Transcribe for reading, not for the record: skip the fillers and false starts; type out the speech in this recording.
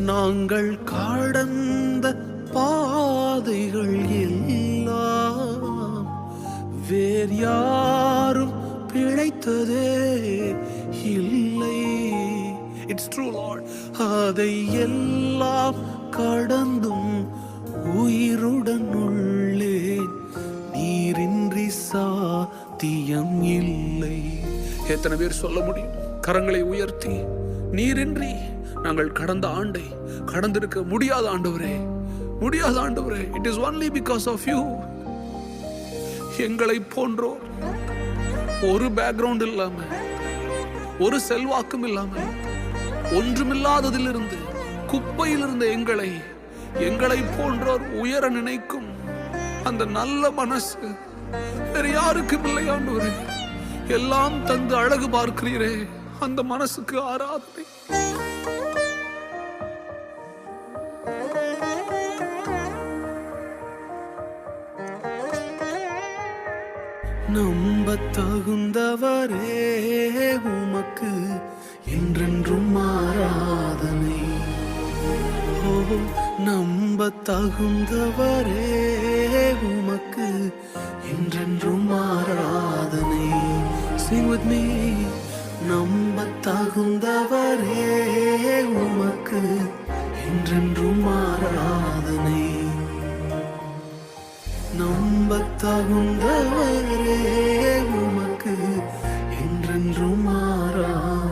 நாங்கள் கடந்த பாதைகள் எல்லாம் வேறு யாரும் பிழைத்ததே இல்லை. It's true Lord. அதை எல்லாம் கடந்தும் உயிருடன் உள்ளேன், நீரின்றி சாத்தியம் இல்லை. எத்தனை பேர் சொல்ல முடியும் கரங்களை உயர்த்தி, நீரின்றி நாங்கள் கடந்த ஆண்டை கடந்திருக்க முடியாத ஆண்டவரே, முடியாத ஆண்டவரே. It is only because of you. எங்களை போன்றோர் ஒரு பேக்ரவுண்ட் இல்லாம, ஒரு செல்வாக்கும் இல்லாம, ஒன்றுமில்லாததிலிருந்து குப்பையில் இருந்த எங்களை போன்றோர் உயர நினைக்கும் அந்த நல்ல மனசு வேற யாருக்கும் இல்லை ஆண்டவரே. எல்லாம் தந்து அழகு பார்க்கிறீரே, அந்த மனசுக்கு ஆராதனை. நம்ப தகுந்தவரே உமக்கு என்றென்றும் ஆராதனை. ஓ, நம்ப தகுந்தவரே உமக்கு என்றென்றும் ஆராதனை. Sing with me. நம்ப தகுந்தவரே உமக்கு என்றென்றும் ஆராதனை. நம்ப தகுந்தவரே உமக்கு என்றென்றும் ஆராதனை.